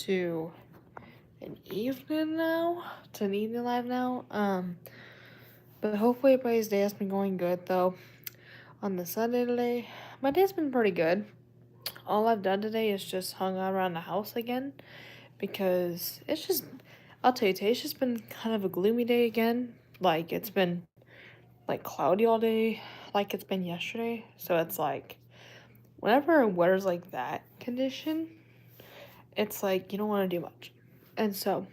to an evening live now. But hopefully everybody's day has been going good though. On the Sunday today, my day's been pretty good. All I've done today is just hung out around the house again because I'll tell you, today's just been kind of a gloomy day again. Like, it's been, like, cloudy all day, like it's been yesterday. So it's like, whenever weather's like that condition, it's like, you don't want to do much. And so,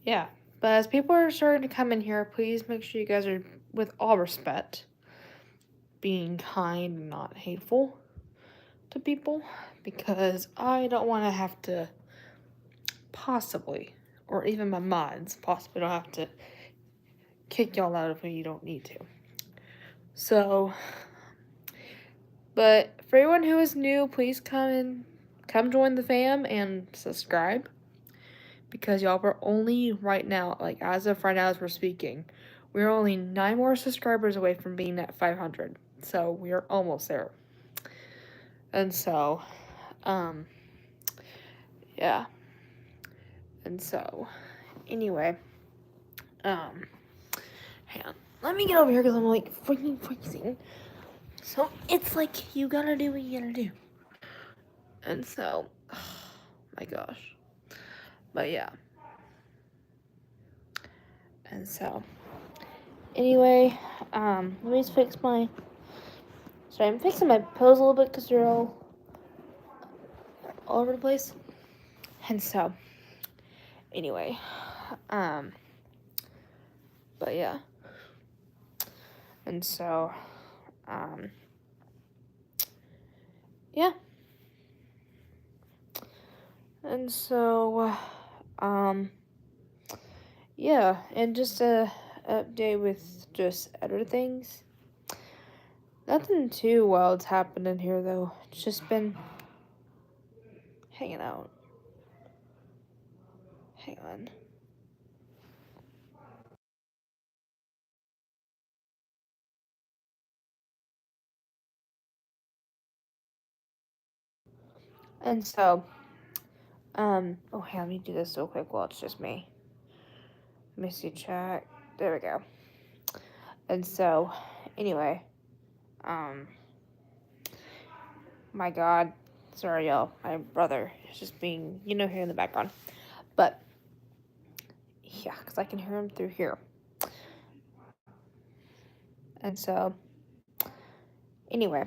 yeah. But as people are starting to come in here, please make sure you guys are, with all respect, being kind and not hateful to people. Because I don't want to have to possibly, or even my mods possibly don't have to kick y'all out if you don't need to. So, but for everyone who is new, please come join the fam and subscribe. Because y'all, we're only right now, like as of right now as we're speaking, we're only 9 more subscribers away from being at 500. So we are almost there. And so, yeah. And so, anyway, hang on. Let me get over here because I'm like freaking freezing. So it's like you gotta do what you gotta do. And so, oh my gosh. But yeah. And so, anyway, let me just fix my. Sorry, I'm fixing my pillows a little bit because they're all over the place. And so, anyway, but yeah. And so, yeah. And so, yeah, and just a update with just other things. Nothing too wild's happened in here though. It's just been hanging out. Hang on. And so, oh, hey, let me do this real quick while it's just me. Let me see chat. There we go. And so, anyway, my God, sorry y'all, my brother is just being, here in the background. But, yeah, because I can hear him through here. And so, anyway,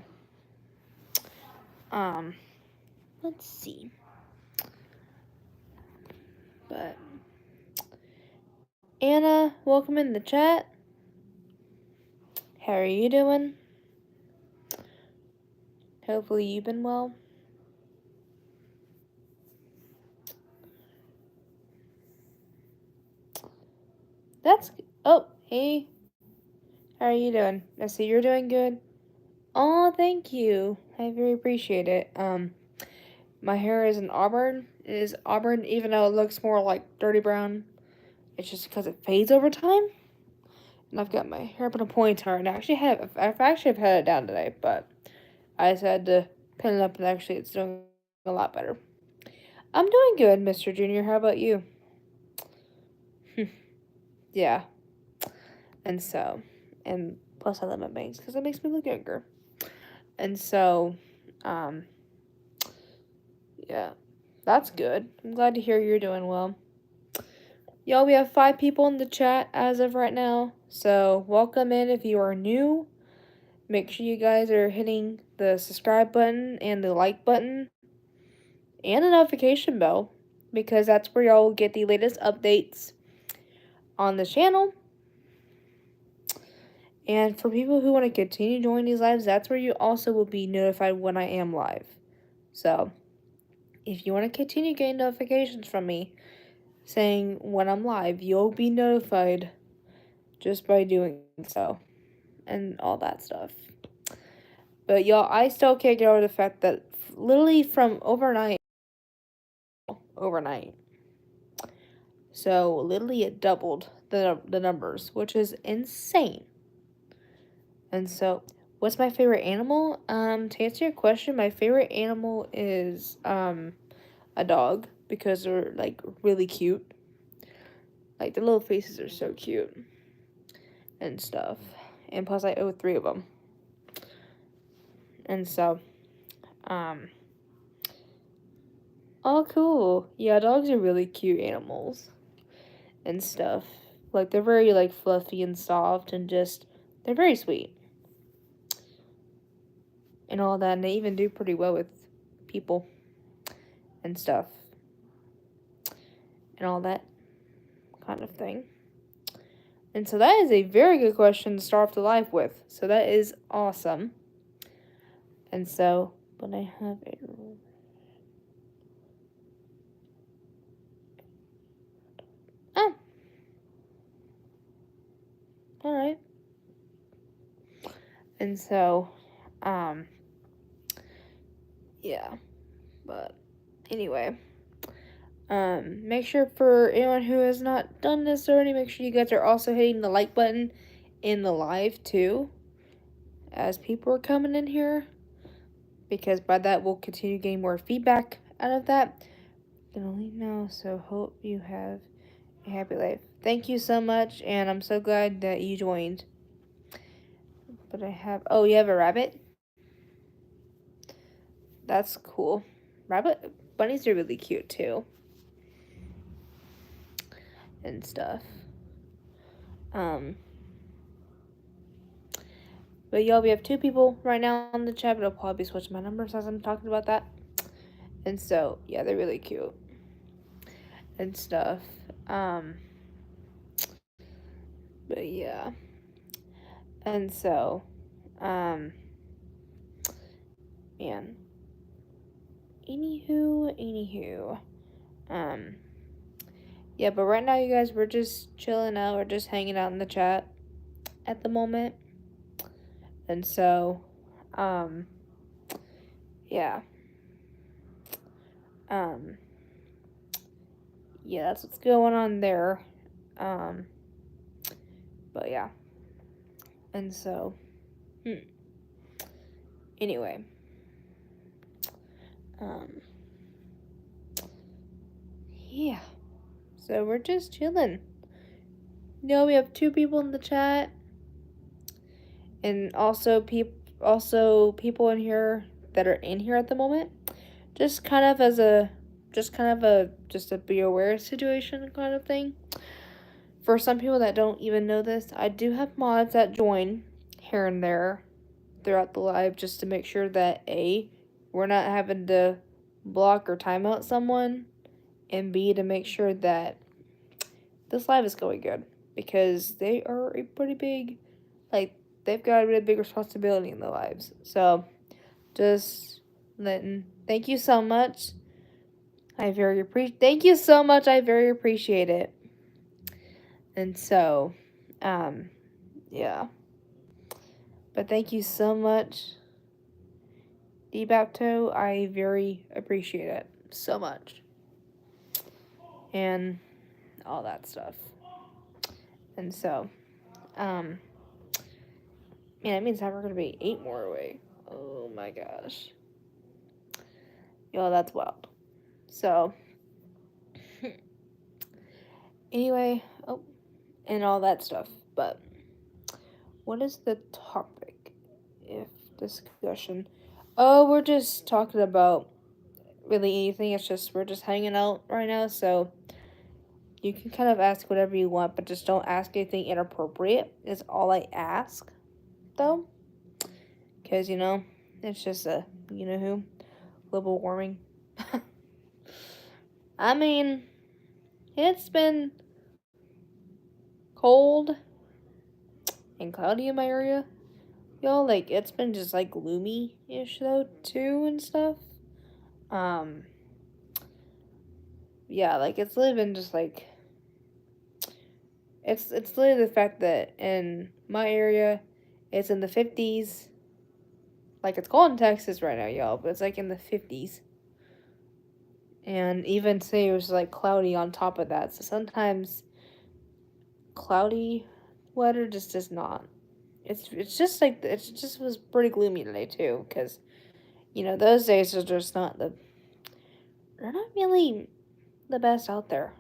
let's see. But, Anna, welcome in the chat. How are you doing? Hopefully you've been well. Oh, hey. How are you doing? I see you're doing good. Oh, thank you. I very appreciate it. My hair is an auburn. It is auburn even though it looks more like dirty brown. It's just because it fades over time. And I've got my hair up in a ponytail, and I've actually had it down today, but I decided to pin it up, and actually it's doing a lot better. I'm doing good, Mr. Junior. How about you? Yeah. And so, and plus I love my bangs because it makes me look younger. And so, yeah, that's good. I'm glad to hear you're doing well. Y'all, we have 5 people in the chat as of right now. So, welcome in if you are new. Make sure you guys are hitting the subscribe button and the like button and the notification bell because that's where y'all will get the latest updates on the channel. And for people who want to continue joining these lives, that's where you also will be notified when I am live. So, if you want to continue getting notifications from me saying when I'm live, you'll be notified just by doing so and all that stuff. But y'all, I still can't get over the fact that literally from overnight. So, literally it doubled the numbers, which is insane. And so, what's my favorite animal? To answer your question, my favorite animal is a dog because they're like really cute. Like the little faces are so cute and stuff. And plus I owe 3 of them. And so, oh cool. Yeah, dogs are really cute animals and stuff. Like they're very like fluffy and soft and just they're very sweet. And all that, and they even do pretty well with people and stuff. And all that kind of thing. And so that is a very good question to start off the live with. So that is awesome. And so, but I have a... Oh. Alright. And so, yeah. But, anyway. Make sure for anyone who has not done this already, make sure you guys are also hitting the like button in the live too, as people are coming in here, because by that we'll continue getting more feedback out of that. I'm gonna leave now, so hope you have a happy life. Thank you so much, and I'm so glad that you joined. But I have, oh, you have a rabbit? That's cool. Bunnies are really cute too. And stuff. But y'all, we have 2 people right now on the chat, but I'll probably switch my numbers as I'm talking about that. And so, yeah, they're really cute. And stuff. But yeah. And so, man. Anywho. Yeah, but right now, you guys, we're just chilling out. We're just hanging out in the chat at the moment. And so, yeah. Yeah, that's what's going on there. But yeah. And so, anyway. Yeah. So we're just chilling. You know, we have 2 people in the chat. And also people in here that are in here at the moment. Just kind of a be aware situation kind of thing. For some people that don't even know this, I do have mods that join here and there throughout the live just to make sure that A, we're not having to block or timeout someone, and B, to make sure that this live is going good, because they are a pretty big, like, they've got a really big responsibility in their lives. So, just thank you so much. Thank you so much. I very appreciate it. And so, yeah. But thank you so much, DBapto. I very appreciate it so much. And all that stuff. And so, man, that means that we're gonna be 8 more away. Oh my gosh. Yo, that's wild. So, anyway, and all that stuff. But, what is the topic? If discussion. Oh, we're just talking about really anything. It's just, we're just hanging out right now. So, you can kind of ask whatever you want, but just don't ask anything inappropriate, is all I ask, though. Because, it's just a, who, global warming. I mean, it's been cold and cloudy in my area. Y'all, like, it's been just, like, gloomy-ish, though, too, and stuff. Yeah, like, it's literally been just, like, it's literally the fact that in my area, it's in the 50s. Like, it's cold in Texas right now, y'all, but it's, like, in the 50s. And even today it was, like, cloudy on top of that. So sometimes cloudy weather just does not. It's just, like, it just was pretty gloomy today, too. Because, those days are just not they're not really the best out there.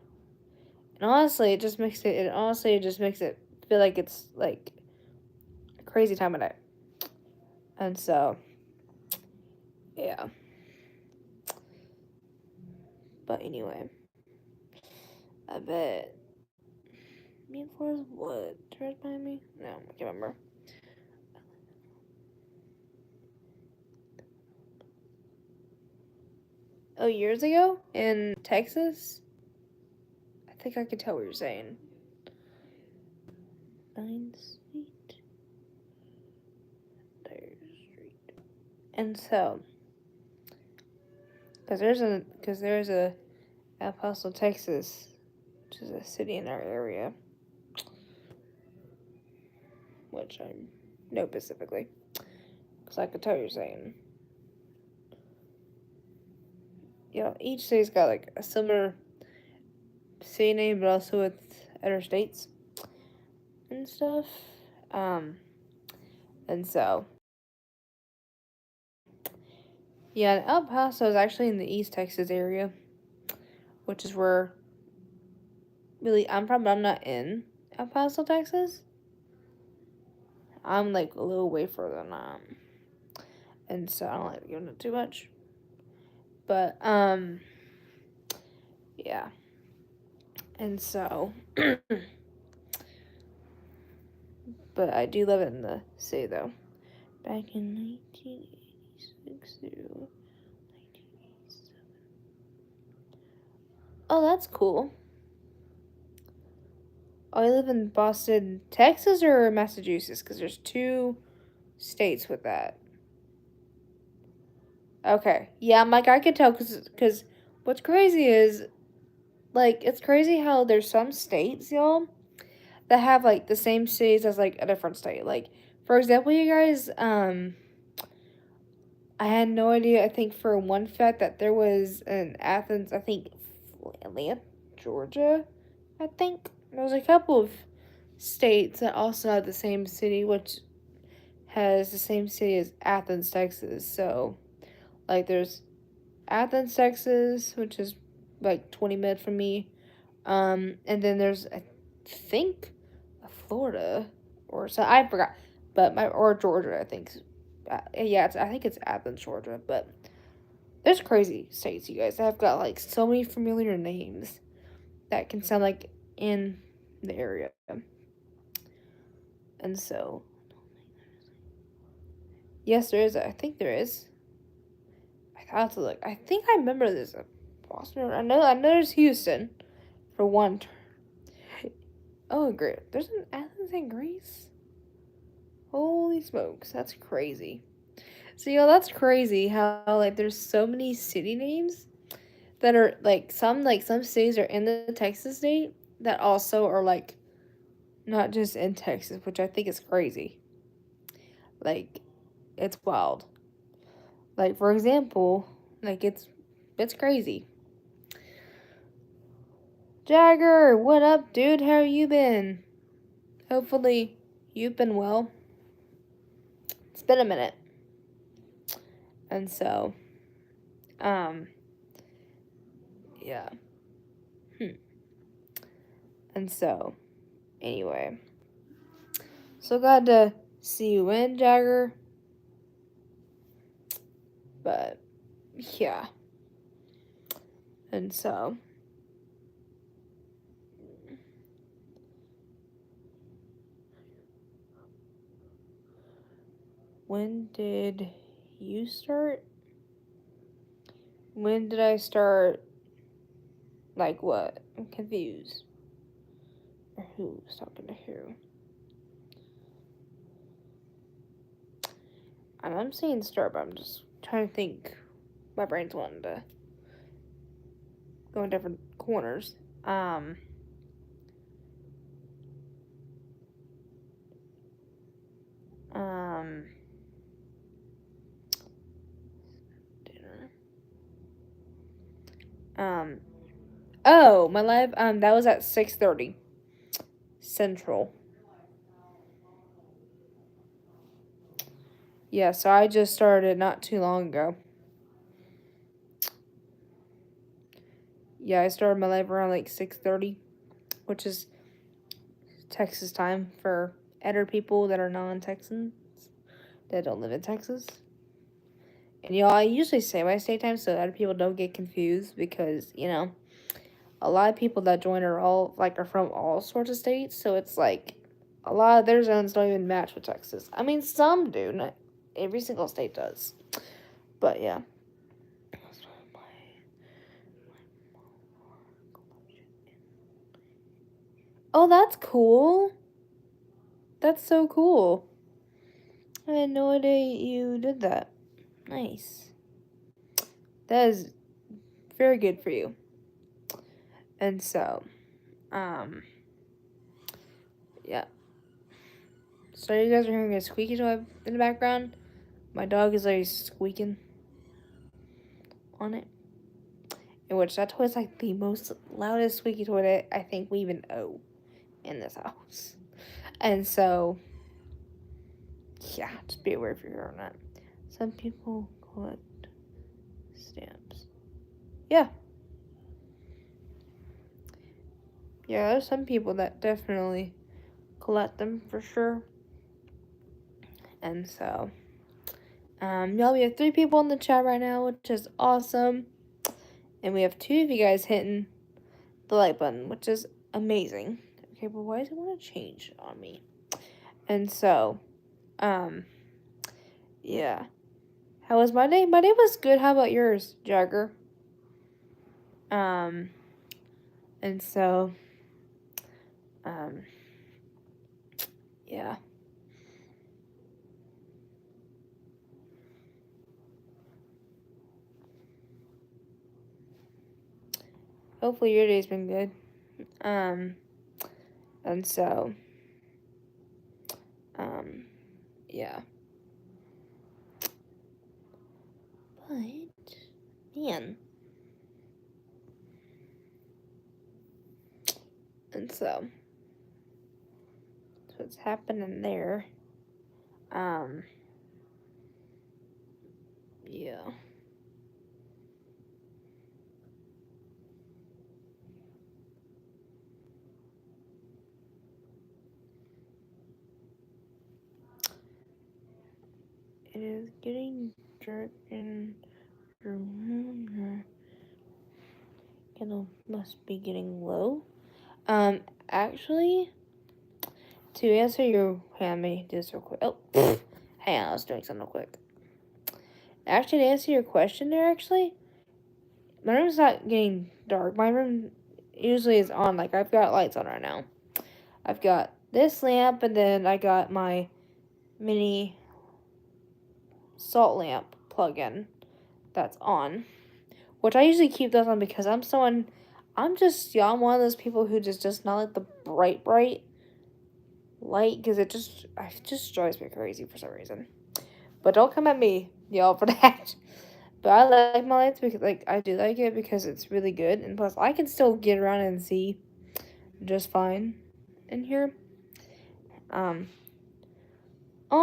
And honestly, it just makes it feel like it's like a crazy time of day. And so, yeah. But anyway, I bet me and Forrest what? Right behind me? No, I can't remember. Oh, years ago in Texas? I think I could tell what you're saying. 9th Street. There's Street. And so, because there's a El Paso, Texas, which is a city in our area, which I know specifically, because I could tell you're saying. You know, each city's got like a similar city name, but also with other states and stuff. And so, yeah, El Paso is actually in the East Texas area, which is where really I'm from, but I'm not in El Paso, Texas. I'm like a little way further than that. And so I don't like giving it too much. But yeah. And so but I do love it in the city though. Back in 1986 through 1987. Oh, that's cool. Oh, I live in Boston, Texas or Massachusetts? Because there's 2 states with that. Okay. Yeah, I'm like, I could tell because what's crazy is, like, it's crazy how there's some states, y'all, that have, like, the same cities as, like, a different state. Like, for example, you guys, I had no idea, I think, for one fact that there was an Athens, I think, Atlanta, Georgia, I think. There was a couple of states that also had the same city, which has the same city as Athens, Texas. So, like, there's Athens, Texas, which is like 20 minutes from me. And then there's, I think, Florida or so I forgot, but or Georgia, I think. Yeah, I think it's Athens, Georgia. But there's crazy states, you guys. I've got like so many familiar names that can sound like in the area, and so yes, there is. I think there is. I have to look. I think I remember this. Boston. I know there's Houston, for one. Oh, great. There's an Athens in Greece. Holy smokes, that's crazy. So, that's crazy how, like, there's so many city names that are, some cities are in the Texas state that also are, like, not just in Texas, which I think is crazy. Like, it's wild. Like, for example, like, it's crazy. Jagger, what up, dude? How you been? Hopefully, you've been well. It's been a minute. And so, yeah. And so, anyway. So glad to see you in, Jagger. But, yeah. And so, when did you start? When did I start? Like what? I'm confused. Or who's talking to who? I'm saying start, but I'm just trying to think. My brain's wanting to go in different corners. Dinner. Oh, my live, that was at 6:30 Central. Yeah, so I just started not too long ago. Yeah, I started my live around like 6:30, which is Texas time for other people that are non-Texans that don't live in Texas. And I usually say my state time so other people don't get confused because a lot of people that join are from all sorts of states, so it's like a lot of their zones don't even match with Texas. I mean, some do, not every single state does, but yeah. Oh, that's cool. That's so cool. I had no idea you did that. Nice. That is very good for you. And so, yeah. So you guys are hearing a squeaky toy in the background. My dog is like squeaking on it. In which that toy is like the most loudest squeaky toy that I think we even own in this house. And so, yeah, just be aware if you're hearing that. Some people collect stamps. Yeah. Yeah, there's some people that definitely collect them for sure. And so, y'all, we have 3 people in the chat right now, which is awesome. And we have 2 of you guys hitting the like button, which is amazing. Okay, but why does it want to change on me? And so, yeah. How was my day? My day was good. How about yours, Jagger? And so, yeah. Hopefully your day's been good. And so, yeah. But, man. And so, that's what's happening there. Yeah. It is getting dark in the room. It must be getting low. Actually, to answer your... Hand me this real quick. Oh, hang on, I was doing something real quick. Actually, to answer your question there, actually, my room's not getting dark. My room usually is on. Like, I've got lights on right now. I've got this lamp, and then I got my mini salt lamp plug-in that's on. Which I usually keep those on because I'm one of those people who just does not like the bright light because it just drives me crazy for some reason. But don't come at me, y'all, for that. But I like my lights because, like, I do like it because it's really good. And plus, I can still get around and see just fine in here. Oh,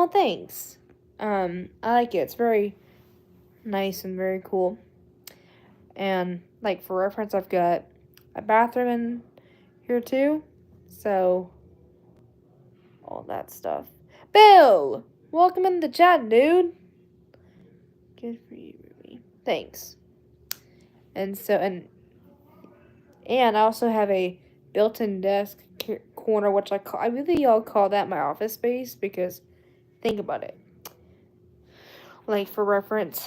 thanks. I like it. It's very nice and very cool. And, like, for reference, I've got a bathroom in here, too. So, all that stuff. Bill! Welcome in the chat, dude. Good for you, Ruby. Thanks. And so, and I also have a built-in desk corner, which I really all call that my office space because think about it. Like for reference,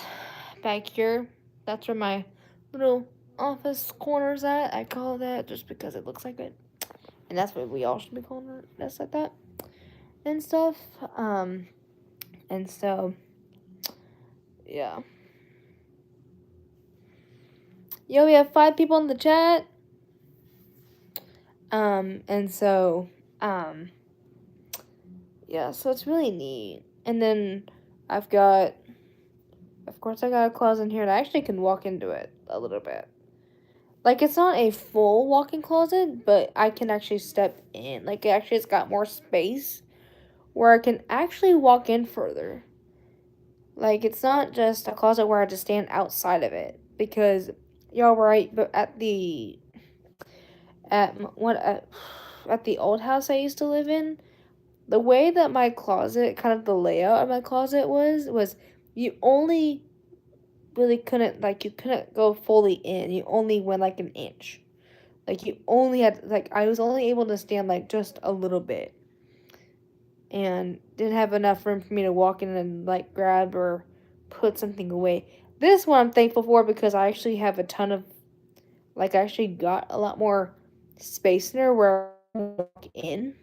back here, that's where my little office corner's at. I call that just because it looks like it, and that's what we all should be calling it, just like that, and stuff. And so, yeah. Yo, we have 5 people in the chat. And so, yeah, so it's really neat. And then I've got, of course, I got a closet in here, and I actually can walk into it a little bit. Like, it's not a full walk-in closet, but I can actually step in. Like, it's got more space where I can actually walk in further. Like, it's not just a closet where I just stand outside of it. Because y'all were right, but at the old house I used to live in, the way that my closet, kind of the layout of my closet was you only really couldn't, like, you couldn't go fully in. You only went like an inch. Like, you only had, like, I was only able to stand like just a little bit, and didn't have enough room for me to walk in and like grab or put something away. This one I'm thankful for because I actually have a ton of, like, I actually got a lot more space in there where I can walk in,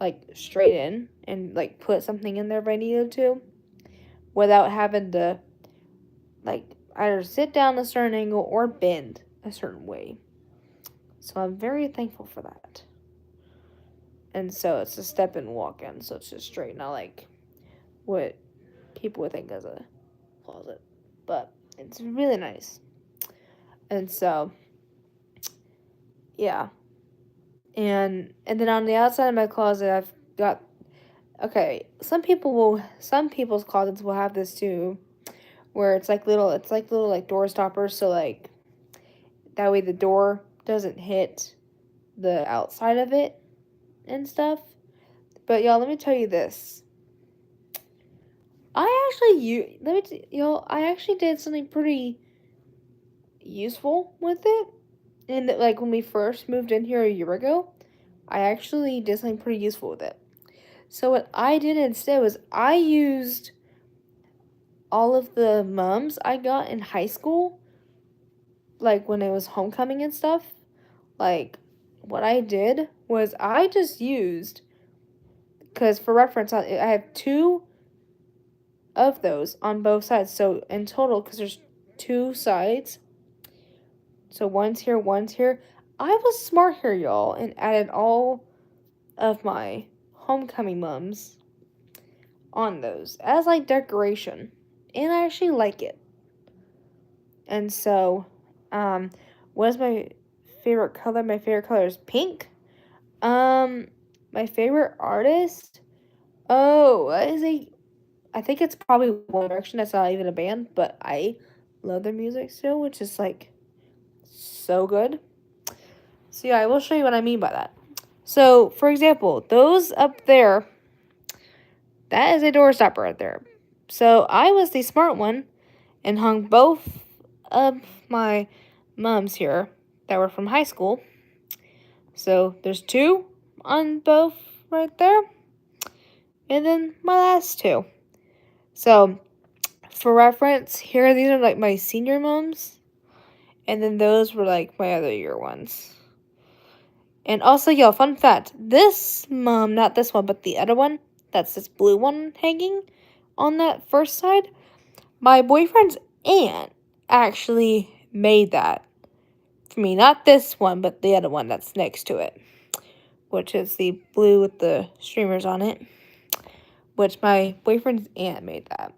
like straight in, and like put something in there if I needed to, without having to like either sit down a certain angle or bend a certain way. So I'm very thankful for that. And so it's a step and walk in, so it's just straight, not like what people would think as a closet. But it's really nice. And so yeah. And then on the outside of my closet I've got, okay, some people's closets will have this too, where it's like little like door stoppers, so like that way the door doesn't hit the outside of it and stuff. But y'all, let me tell you this. I actually did something pretty useful with it. And like when we first moved in here a year ago, I actually did something pretty useful with it. So what I did instead was I used all of the mums I got in high school, like when it was homecoming and stuff. Like, what I did was I just used, because for reference, I have two of those on both sides. So in total, because there's two sides, so one's here, one's here. I was smart here, y'all, and added all of my homecoming mums on those as like decoration, and I actually like it. And so, what is my favorite color? My favorite color is pink. My favorite artist. Oh, I think it's probably One Direction. That's not even a band, but I love their music still, which is like so good. So yeah, I will show you what I mean by that. So, for example, those up there, that is a door stopper right there. So I was the smart one and hung both of my mums here that were from high school. So there's two on both right there. And then my last two. So for reference, here these are like my senior mums. And then those were like my other year ones. And also, yo, fun fact, this mom, not this one, but the other one, that's this blue one hanging on that first side, my boyfriend's aunt actually made that for me. Not this one, but the other one that's next to it, which is the blue with the streamers on it, which my boyfriend's aunt made that.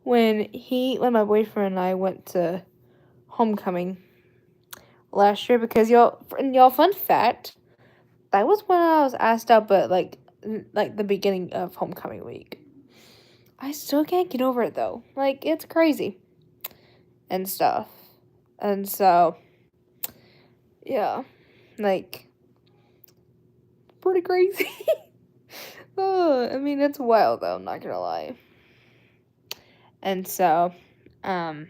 When my boyfriend and I went to homecoming last year, because y'all, fun fact, that was when I was asked out, but like the beginning of homecoming week. I still can't get over it though. Like, it's crazy and stuff. And so, yeah, like, pretty crazy. I mean, it's wild though, I'm not gonna lie. And so, yeah.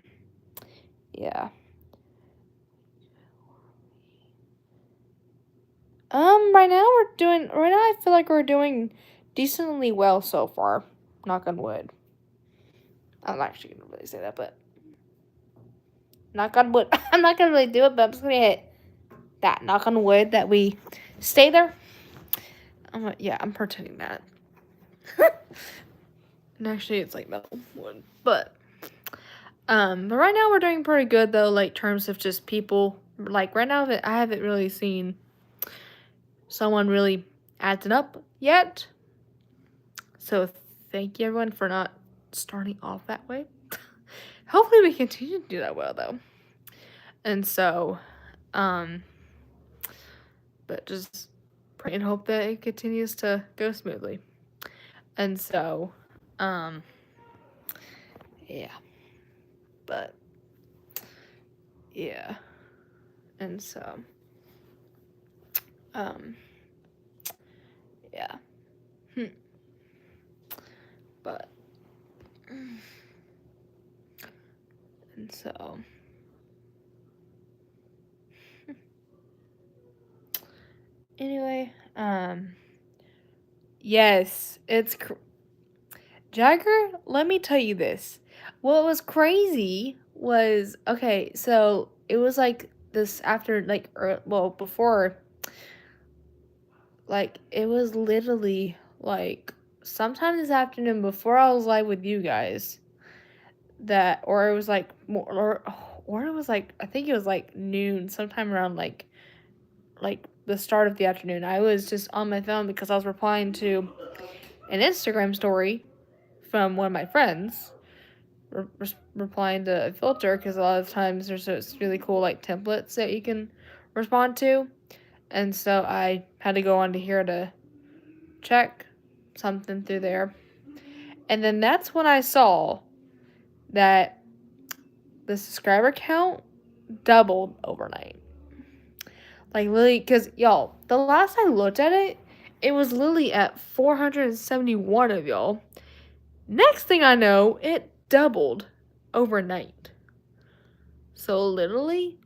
Right now I feel like we're doing decently well so far. Knock on wood. I'm not actually gonna really say that, but knock on wood. I'm not gonna really do it, but I'm just gonna hit that knock on wood that we stay there. I'm pretending that. And actually, it's like metal wood, but right now we're doing pretty good though. Like, terms of just people. Like right now, I haven't really seen someone really acting up yet. So thank you everyone for not starting off that way. Hopefully we continue to do that well though. And so, but just pray and hope that it continues to go smoothly. And so, yeah. But yeah. And so, um, yeah. But, and so, anyway, yes, Jagger, let me tell you this. What was crazy was, okay, so it was like this after, like, well, before, like, it was literally, like, sometime this afternoon before I was live with you guys, that, or it was like, more, or it was like, I think it was like noon, sometime around, like the start of the afternoon. I was just on my phone because I was replying to an Instagram story from one of my friends, replying to a filter, because a lot of times there's this really cool like templates that you can respond to, and so I had to go on to here to check something through there, and then that's when I saw that the subscriber count doubled overnight. Like literally, because y'all, the last I looked at it, it was literally at 471 of y'all. Next thing I know, it doubled overnight. So literally,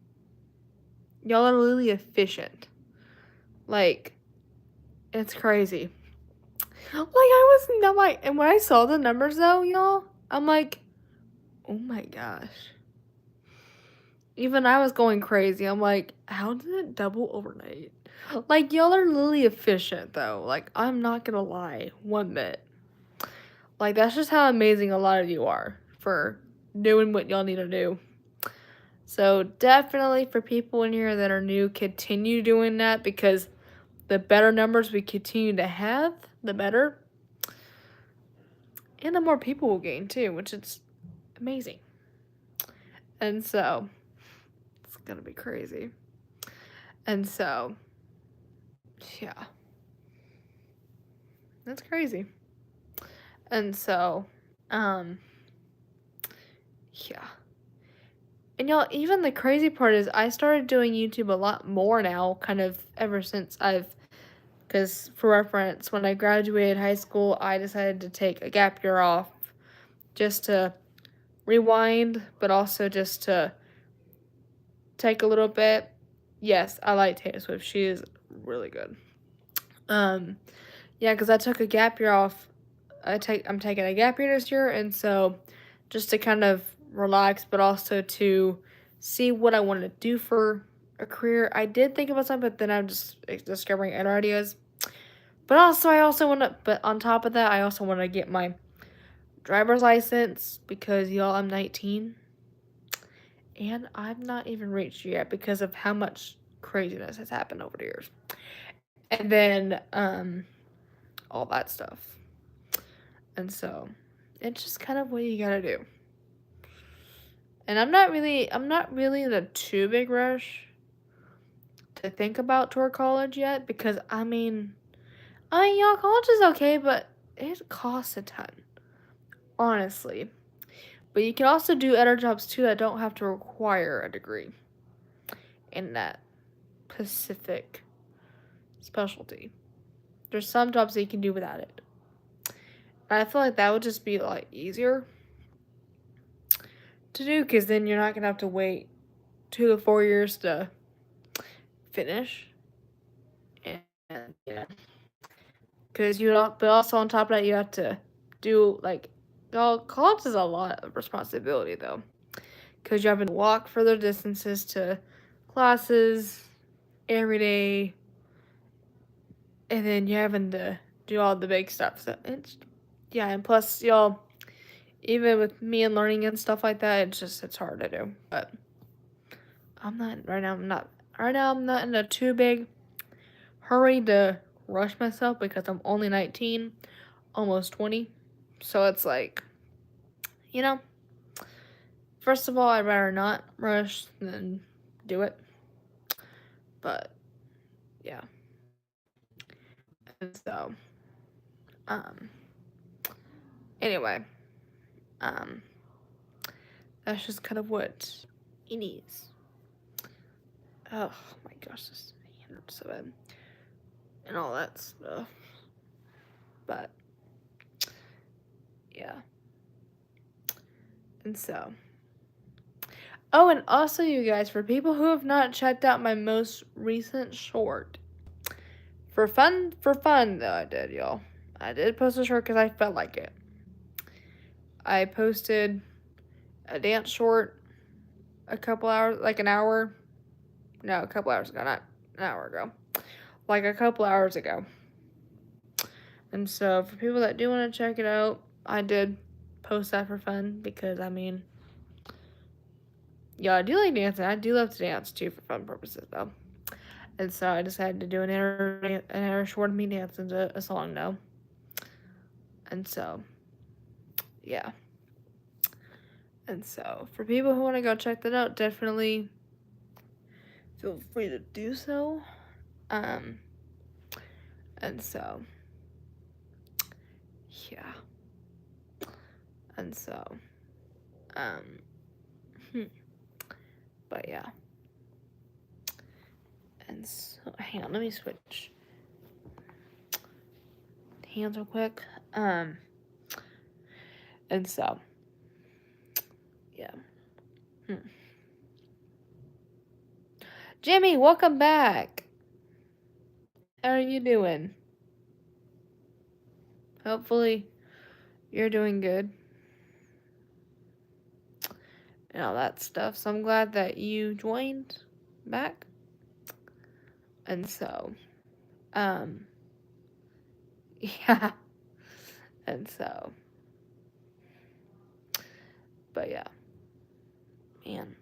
y'all are literally efficient. Like, it's crazy. Like, I was not like, and when I saw the numbers though, y'all, I'm like, oh my gosh. Even I was going crazy. I'm like, how did it double overnight? Like, y'all are literally efficient though. Like, I'm not gonna lie, one bit. Like, that's just how amazing a lot of you are for doing what y'all need to do. So, definitely for people in here that are new, continue doing that, because the better numbers we continue to have, the better. And the more people will gain too, which is amazing. And so, it's gonna be crazy. And so, yeah. That's crazy. And so, yeah. And y'all, even the crazy part is I started doing YouTube a lot more now, kind of ever since because for reference, when I graduated high school, I decided to take a gap year off just to rewind, but also just to take a little bit. Yes, I like Taylor Swift. She is really good. Yeah, because I took a gap year off. I'm taking a gap year this year, and so just to kind of relax, but also to see what I wanted to do for a career. I did think about something, but then I'm just discovering other ideas. But also, but on top of that, I also want to get my driver's license, because y'all, I'm 19, and I've not even reached yet because of how much craziness has happened over the years. And then, all that stuff. And so, it's just kind of what you gotta do. And I'm not really in a too big rush to think about toward college yet, because y'all, college is okay, but it costs a ton, honestly. But you can also do other jobs too that don't have to require a degree in that specific specialty. There's some jobs that you can do without it. And I feel like that would just be like easier to do, because then you're not gonna have to wait 2 to 4 years to finish. And yeah, because but also on top of that, you have to do like, well, college is a lot of responsibility though, because you're having to walk further distances to classes every day, and then you're having to do all the big stuff. So it's, yeah, and plus y'all, even with me and learning and stuff like that, it's hard to do. But I'm not in a too big hurry to rush myself, because I'm only 19, almost 20. So it's like, you know, first of all, I'd rather not rush than do it. But yeah. And so, um, anyway, um, that's just kind of what it is. Oh my gosh, this hand hurts so bad. And all that stuff. But, yeah. And so. Oh, and also, you guys, for people who have not checked out my most recent short, for fun though, I did, y'all. I did post a short because I felt like it. I posted a dance short a couple hours ago, not an hour ago. Like a couple hours ago. And so, for people that do want to check it out, I did post that for fun because, I mean, yeah, I do like dancing. I do love to dance too for fun purposes, though. And so I decided to do an hour short of me dancing to a song now. And so, yeah. And so, for people who want to go check that out, definitely feel free to do so. And so, yeah. And so, but yeah. And so, hang on, let me switch hands real quick. And so, yeah. Jimmy, welcome back. How are you doing? Hopefully, you're doing good. And all that stuff. So I'm glad that you joined back. And so, yeah. And so, but yeah. Man.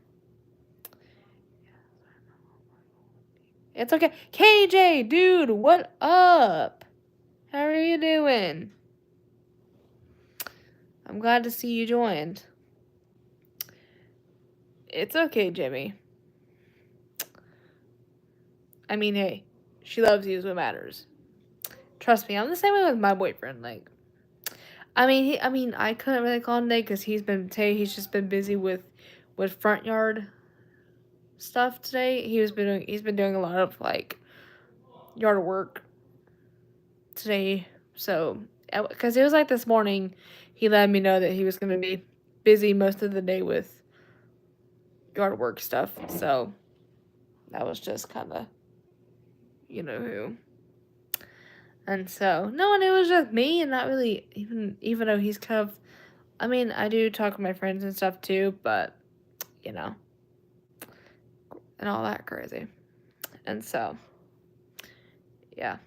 It's okay. KJ, dude, what up? How are you doing? I'm glad to see you joined. It's okay, Jimmy. I mean, hey, she loves you is what matters. Trust me, I'm the same way with my boyfriend. Like, I couldn't really call him today because he's just been busy with front yard stuff today. He's been doing a lot of like yard work today. So, because it was like this morning, he let me know that he was going to be busy most of the day with yard work stuff. So, that was just kind of, you know who. And so, no, and it was just me, and not really, even though he's kind of, I mean, I do talk with my friends and stuff too, but, you know, and all that crazy. And so, yeah.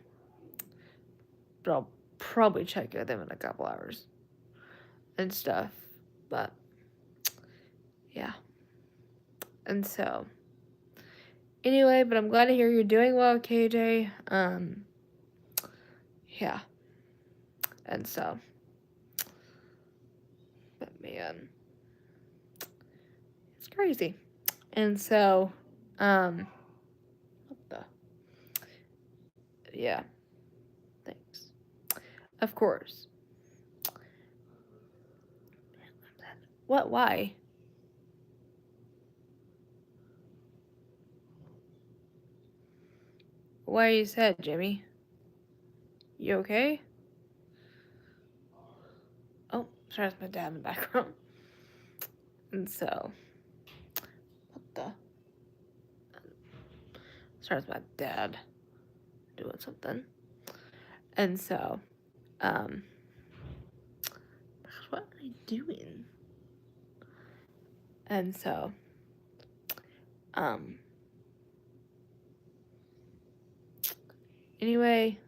But I'll probably check with him in a couple hours and stuff. But, yeah. And so, anyway, but I'm glad to hear you're doing well, KJ. Yeah. And so, but man, it's crazy. And so, what the? Yeah. Thanks. Of course. What? Why? Why are you sad, Jimmy? You okay? Oh, sorry, that's my dad in the background. And so, what the? Sorry, that's my dad doing something. And so, what are you doing? And so, anyway,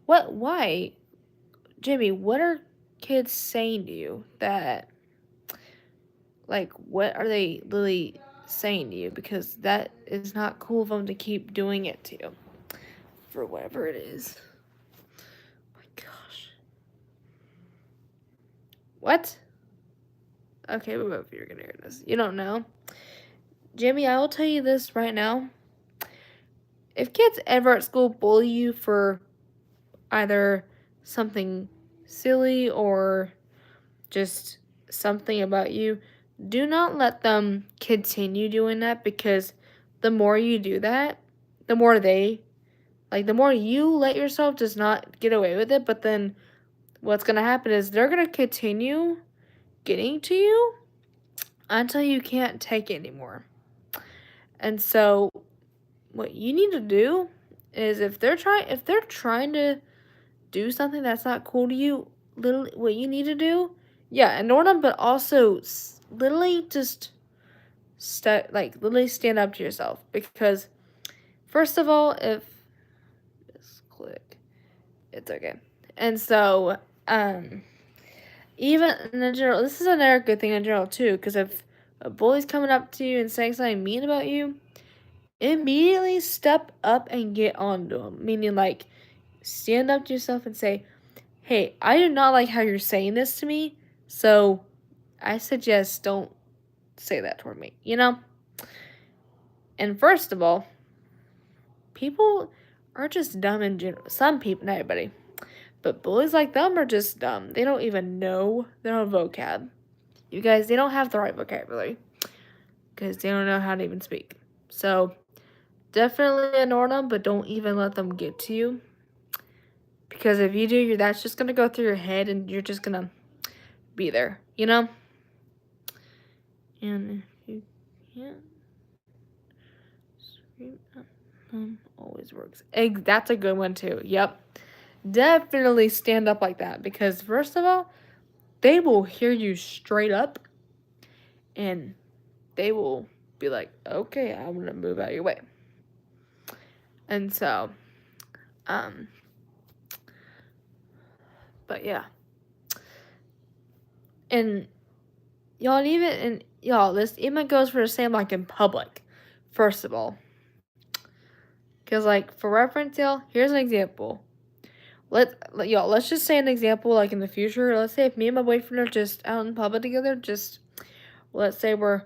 what, why, Jimmy, what are kids saying to you that, like, what are they literally saying to you? Because that is not cool of them to keep doing it to you for whatever it is. Oh my gosh. What? Okay, but if you're gonna hear this, you don't know. Jimmy, I will tell you this right now. If kids ever at school bully you for either something silly or just something about you, do not let them continue doing that, because the more you do that, the more the more you let yourself just not get away with it, but then what's going to happen is they're going to continue getting to you until you can't take it anymore. And so what you need to do is, if they're trying to do something that's not cool to you, literally what you need to do, yeah, ignore them, but also literally just literally stand up to yourself, because first of all, if just click, it's okay. And so even in general, this is another good thing in general too, because if a bully's coming up to you and saying something mean about you, immediately step up and get on to them. Meaning, like, stand up to yourself and say, hey, I do not like how you're saying this to me, so I suggest don't say that toward me, you know? And first of all, people are just dumb in general. Some people, not everybody, but bullies like them are just dumb. They don't even know their own vocab. You guys, they don't have the right vocabulary, because they don't know how to even speak. So definitely ignore them, but don't even let them get to you. Because if you do, that's just going to go through your head, and you're just going to be there, you know? And if you can't scream at them, always works. That's a good one too. Yep. Definitely stand up like that, because first of all, they will hear you straight up, and they will be like, okay, I'm going to move out of your way. And so, but yeah. And y'all, this even goes for the same, like, in public, first of all. Because, like, for reference, y'all, here's an example. Let's just say an example, like, in the future. Let's say if me and my boyfriend are just out in public together, let's say we're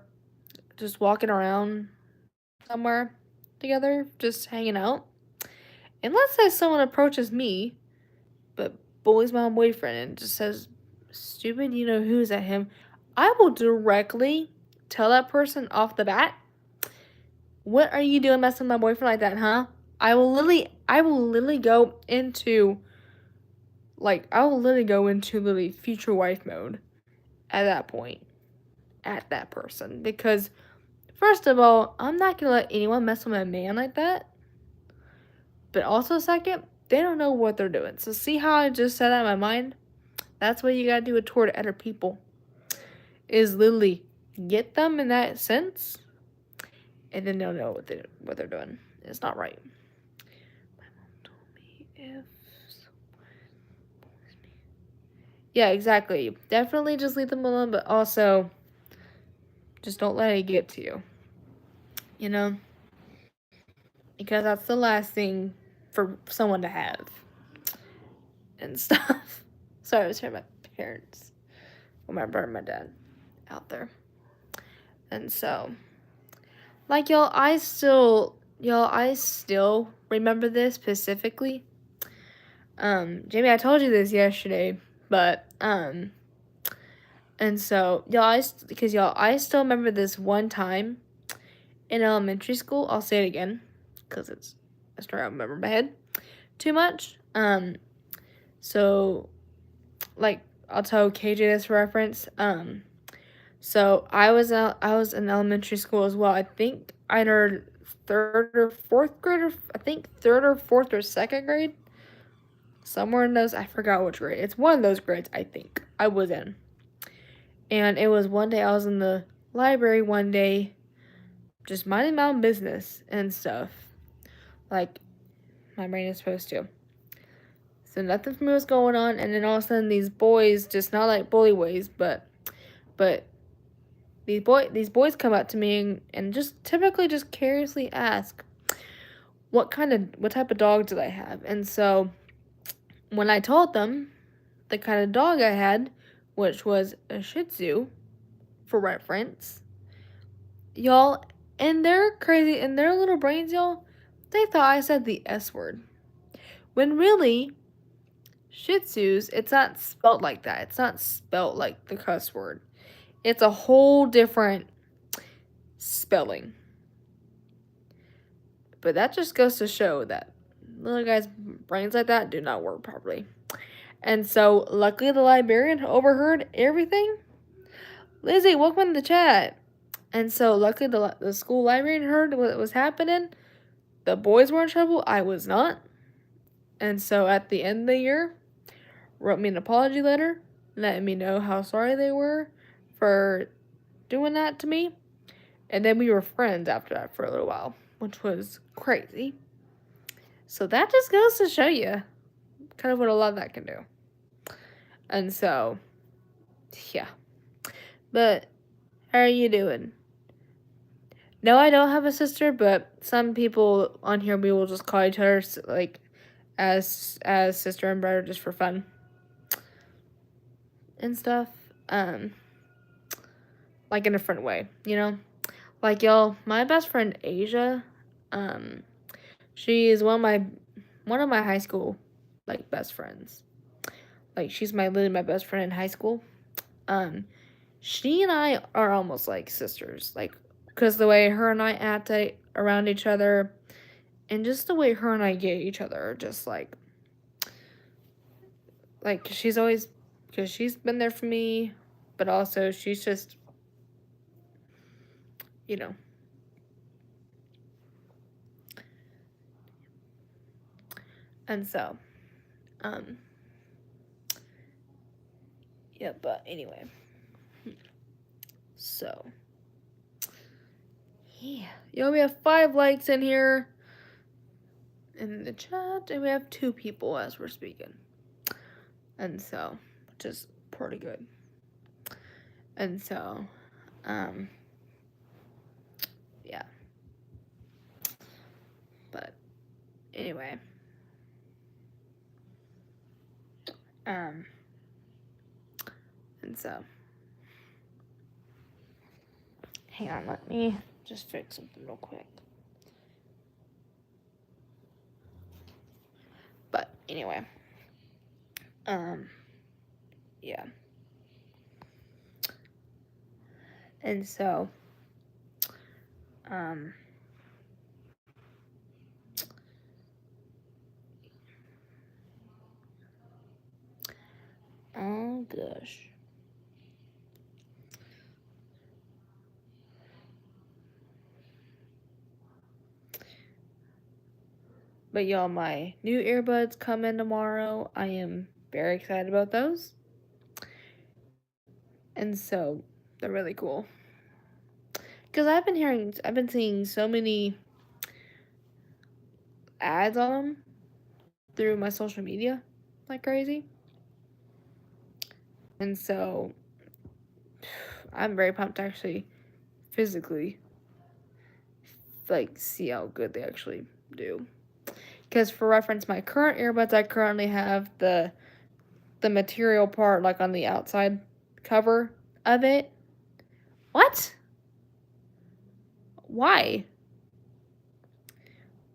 just walking around somewhere together, just hanging out. And let's say someone approaches me, but bullies my boyfriend and just says, stupid, you know who's at him. I will directly tell that person off the bat, what are you doing messing with my boyfriend like that, huh? I will literally go into literally future wife mode at that point, at that person. Because, first of all, I'm not going to let anyone mess with my man like that. But also, second, they don't know what they're doing. So see how I just said that in my mind? That's what you got to do toward other people. Is literally get them in that sense, and then they'll know what they're doing. It's not right. My mom told me if someone bullies me. Yeah, exactly. Definitely just leave them alone, but also just don't let it get to you. You know? Because that's the last thing for someone to have. And stuff. Sorry, I was hearing my parents. Or my brother and my dad out there. And so, like, I still remember this specifically. Jamie, I told you this yesterday, but, and so, I still remember this one time in elementary school. I'll say it again, because it's a story I remember in my head too much. So, like, I'll tell KJ this reference. So I was in elementary school as well. I think either third or fourth or second grade. Somewhere in those, I forgot which grade. It's one of those grades, I think, I was in. And it was one day I was in the library one day, just minding my own business and stuff. Like, my brain is supposed to. So nothing for me was going on, and then all of a sudden these boys, just not like bully ways, but these boys come up to me and just typically just curiously ask, what type of dog did I have? And so when I told them the kind of dog I had, which was a Shih Tzu, for reference, y'all, in their little brains, y'all, they thought I said the S word. When really, Shih Tzus, it's not spelt like that. It's not spelt like the cuss word. It's a whole different spelling. But that just goes to show that little guys' brains like that do not work properly. And so, luckily, the librarian overheard everything. Lizzie, welcome to the chat. And so, luckily, the school librarian heard what was happening. The boys were in trouble. I was not. And so, at the end of the year, wrote me an apology letter, letting me know how sorry they were for doing that to me. And then we were friends after that for a little while, which was crazy. So that just goes to show you kind of what a love that can do. And so, yeah. But how are you doing? No, I don't have a sister, but some people on here, we will just call each other like as sister and brother just for fun and stuff. Like in a different way, you know? Like, y'all, my best friend Asia, she is one of my high school, like, best friends. Like, she's literally my best friend in high school. She and I are almost like sisters, like, because the way her and I act around each other, and just the way her and I get each other are just like she's always, because she's been there for me, but also she's just, you know. And so, yeah, but anyway. So, yeah. Yo, we have 5 likes in here in the chat, and we have 2 people as we're speaking. And so, which is pretty good. And so, yeah. But anyway. And so, hang on, let me just fix something real quick. But anyway, yeah. And so, oh gosh. But y'all, my new earbuds come in tomorrow. I am very excited about those. And so, they're really cool. Because I've been seeing so many ads on them through my social media like crazy. And so, I'm very pumped to actually physically, like, see how good they actually do. Because for reference, my current earbuds, I currently have the material part, like, on the outside cover of it. What? Why?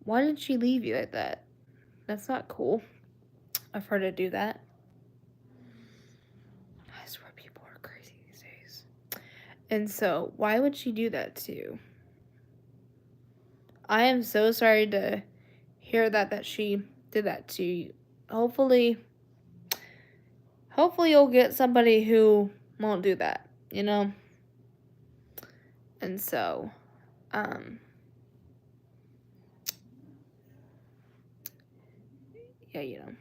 Why did she leave you like that? That's not cool of her to do that. I swear people are crazy these days. And so, why would she do that to you? I am so sorry to hear that she did that to you. Hopefully you'll get somebody who won't do that, you know? And so, yeah, you know.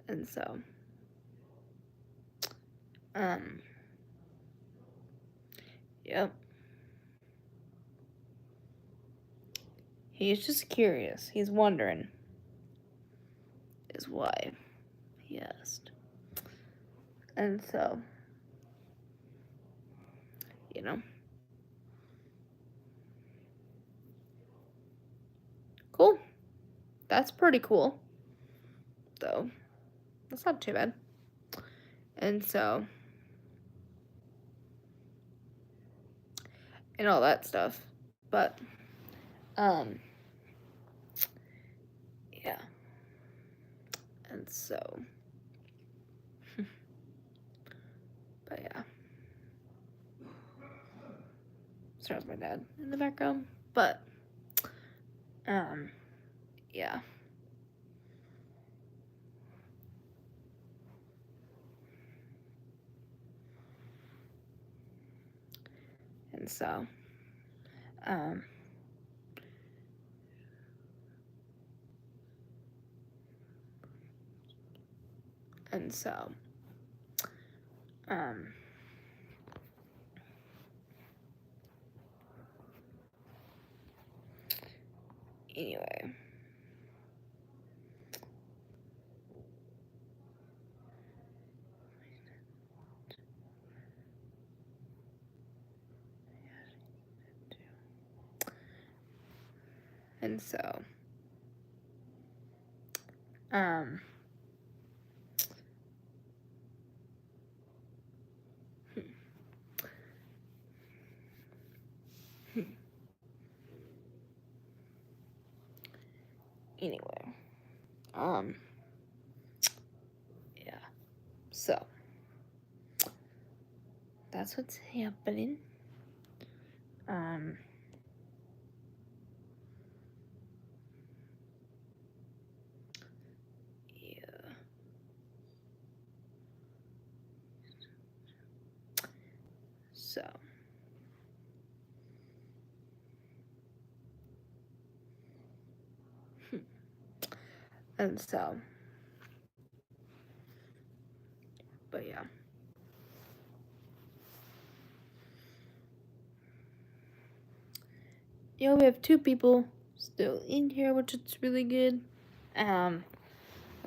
And so, yep. He's just curious. He's wondering. Is why he asked. And so, you know. Cool. That's pretty cool. Though. That's not too bad. And so, and all that stuff. But, yeah. And so, There's my dad in the background. But, yeah. And so, anyway. And so, anyway, yeah, so, that's what's happening, yeah, so, and so, but yeah. Yeah, we have 2 people still in here, which is really good. And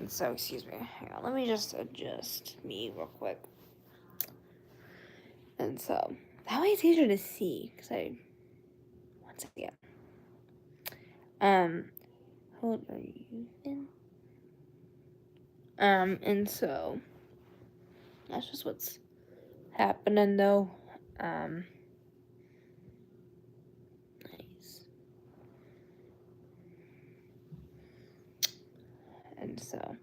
so, excuse me. Hang on, let me just adjust me real quick. And so, that way it's easier to see, because once again. How old are you then? And so, that's just what's happening, though. Nice. And so,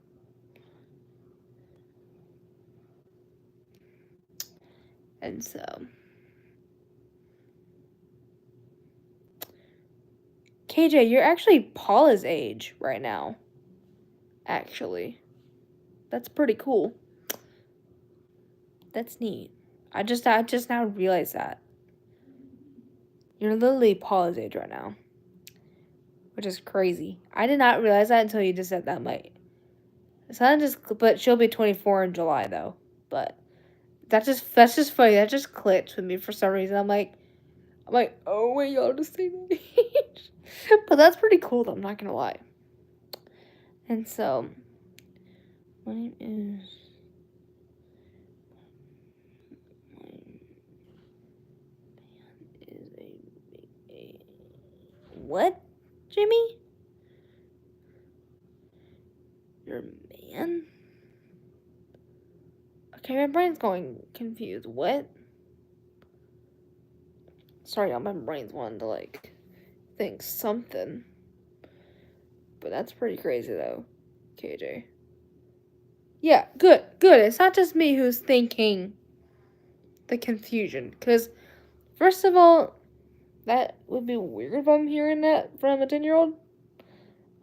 KJ, you're actually Paula's age right now. Actually. That's pretty cool. That's neat. I just now realized that. You're literally Paula's age right now. Which is crazy. I did not realize that until you just said that, Mike. But she'll be 24 in July, though. But that's just funny. That just clicked with me for some reason. I'm like, oh wait, y'all just say that age. But that's pretty cool, though. I'm not gonna lie. And so, my name is. What, Jimmy? Your man? Okay, my brain's going confused. What? Sorry, y'all, my brain's wanting to, like, think something. But that's pretty crazy, though, KJ. Yeah, good. It's not just me who's thinking the confusion. Because, first of all, that would be weird if I'm hearing that from a 10-year-old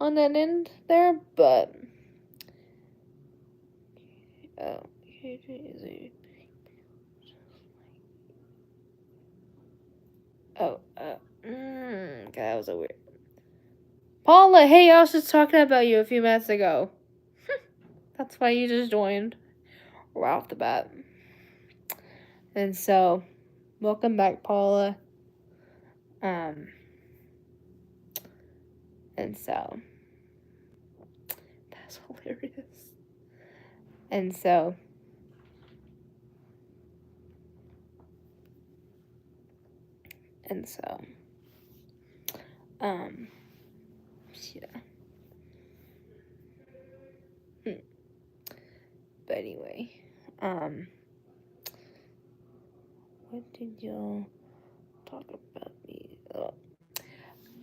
on that end there, but. Oh, KJ is a. Oh, okay, that was a weird. Paula, hey, I was just talking about you a few minutes ago. That's why you just joined. Right off the bat. And so, welcome back, Paula. And so, that's hilarious. And so, yeah. But anyway, what did y'all talk about me? Oh.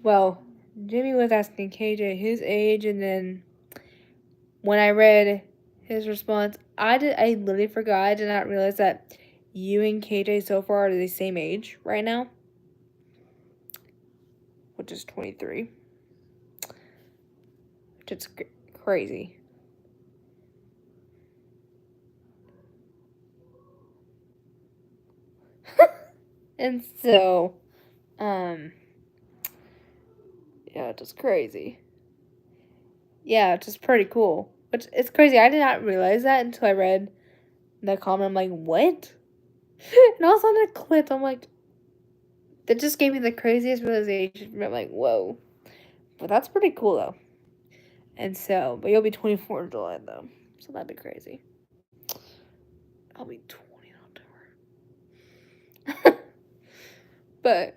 Well, Jimmy was asking KJ his age, and then when I read his response, I literally forgot. I did not realize that you and KJ so far are the same age right now. which is 23. Which is crazy. And so, yeah, it's just crazy. Yeah, it's just pretty cool. Which it's crazy. I did not realize that until I read the comment. I'm like, what? And all of a sudden it clicked. I'm like, that just gave me the craziest realization. I'm like, whoa. But that's pretty cool though. And so, but you'll be 24 in July though. So that'd be crazy. I'll be 20 in October. But,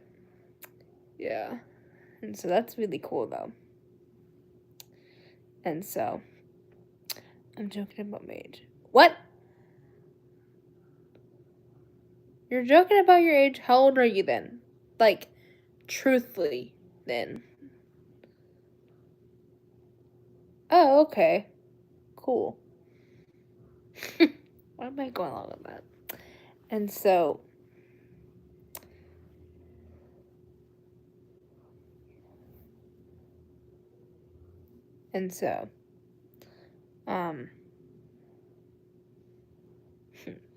yeah. And so that's really cool though. And so, I'm joking about my age. What? You're joking about your age? How old are you then? Like, truthfully, then. Oh, okay. Cool. Why am I going along with that? And so,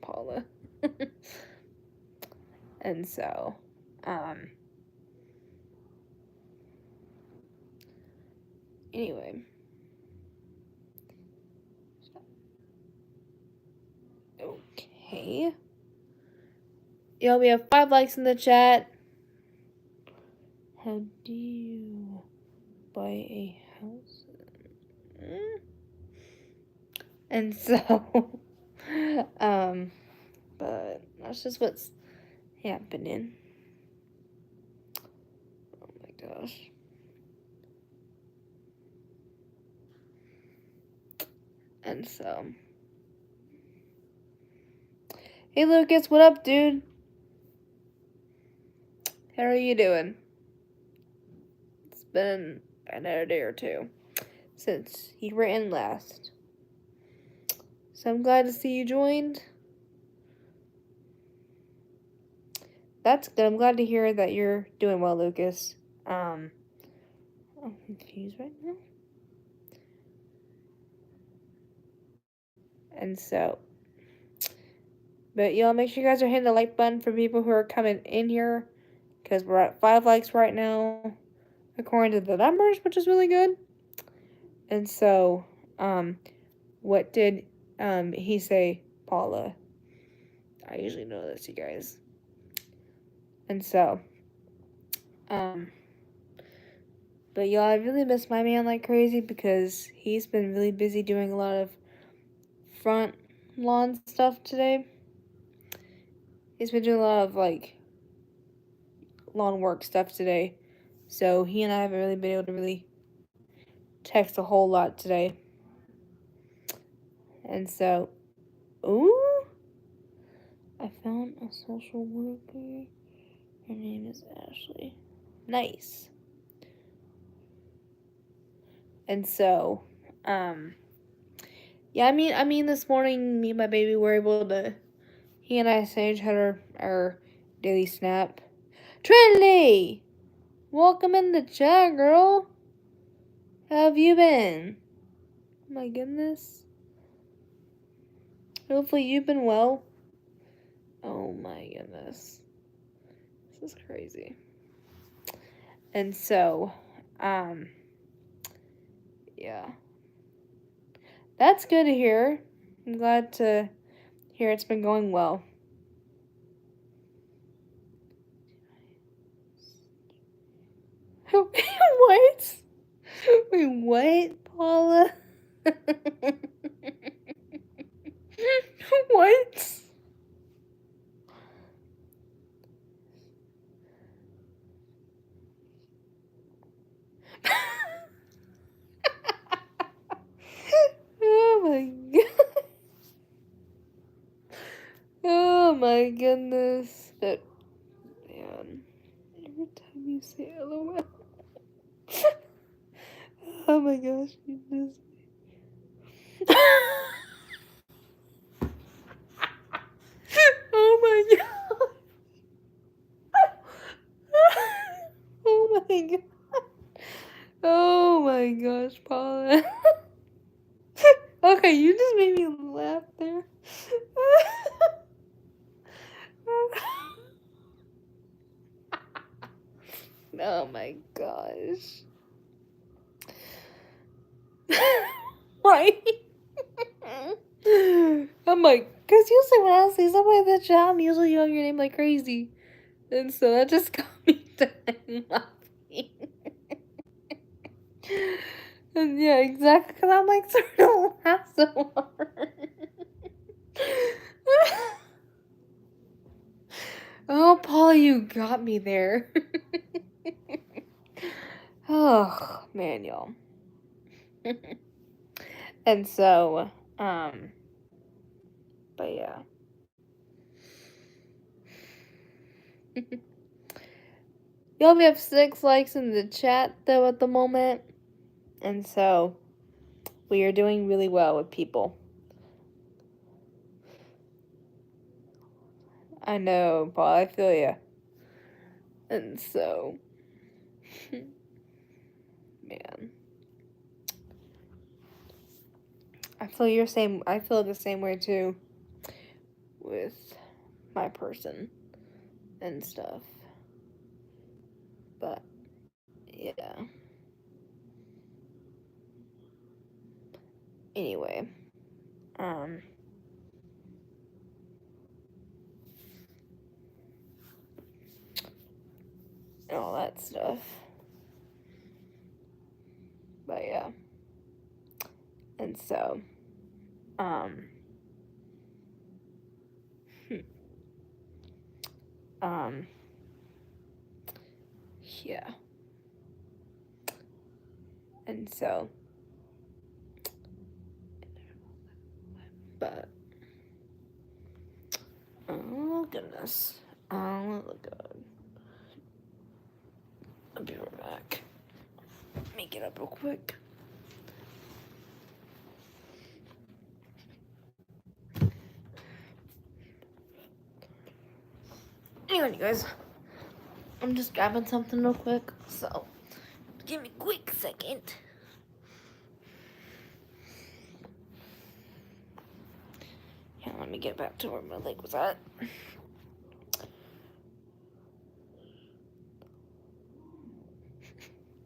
Paula. And so, anyway. Okay. Yeah, we have 5 likes in the chat. How do you buy a house? And so, but that's just what's happening. Oh my gosh. And so, hey Lucas, what up, dude? How are you doing? It's been another day or two since you were in last. So I'm glad to see you joined. That's good. I'm glad to hear that you're doing well, Lucas. I'm confused right now. And so, but y'all make sure you guys are hitting the like button for people who are coming in here, because we're at 5 likes right now, according to the numbers, which is really good. And so, what did he say, Paula? I usually know this, you guys. And so, but y'all, I really miss my man like crazy because he's been really busy doing a lot of front lawn stuff today. He's been doing a lot of like lawn work stuff today. So he and I haven't really been able to really text a whole lot today. And so, ooh, I found a social worker. Her name is Ashley. Nice. And so, yeah, I mean, this morning, me and my baby were able to, he and I sent each other our daily snap. Trinity! Welcome in the chat, girl. How have you been? Oh my goodness. Hopefully you've been well. Oh my goodness. This is crazy. And so, yeah. That's good to hear. I'm glad to hear it's been going well. What? Wait, what, Paula? What? Oh my god. Oh my goodness. But, man, every time you say LOL. Oh my gosh, you just. Oh my god. Oh my god. Oh my gosh, Paula. Okay, you just made me laugh there. Oh my gosh. Right? I'm like, because usually when I see somebody that job, I'm usually yelling your name like crazy. And so that just got me dying laughing. And yeah, exactly, because I'm like, sorry to laugh so hard. Oh, Paul, you got me there. Oh, man, y'all. And so, but yeah. You only have 6 likes in the chat, though, at the moment. And so, we are doing really well with people. I know, Paul, I feel ya. And so, man. I feel the same way, too, with my person and stuff. But, yeah. Anyway, and all that stuff. But yeah. And so, um, um, yeah. And so, but, oh goodness. Oh, look good. I'll be right back. Make it up real quick. Anyway, you guys, I'm just grabbing something real quick, so give me a quick second. Yeah, let me get back to where my leg was at.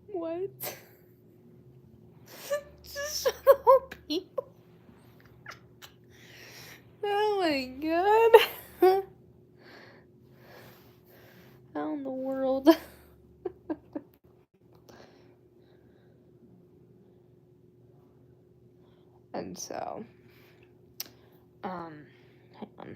What? Just shut up, people. Oh my god. How in the world? And so, hang on.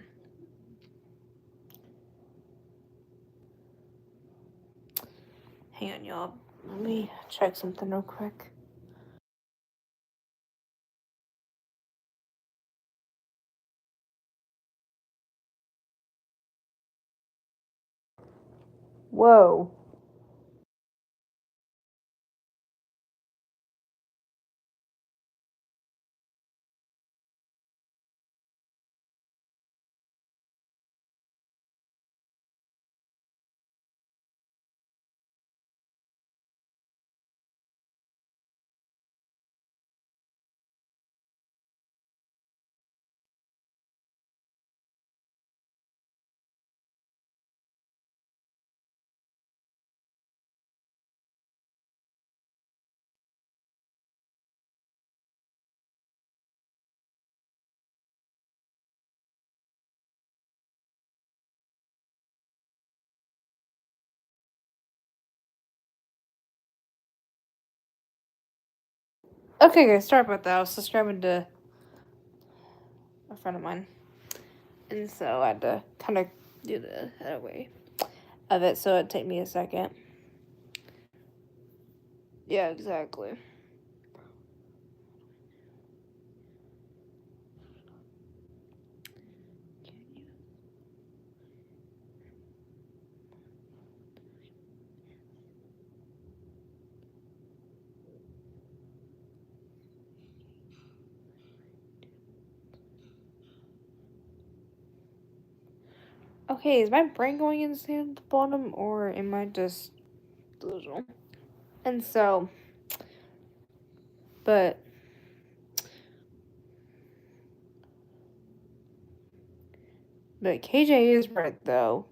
Hang on, y'all. Let me check something real quick. Whoa. Okay, guys, sorry about that. I was subscribing to a friend of mine. And so I had to kind of do the other way of it, so it'd take me a second. Yeah, exactly. Okay, is my brain going insane at the bottom, or am I just delusional? And so, But KJ is right though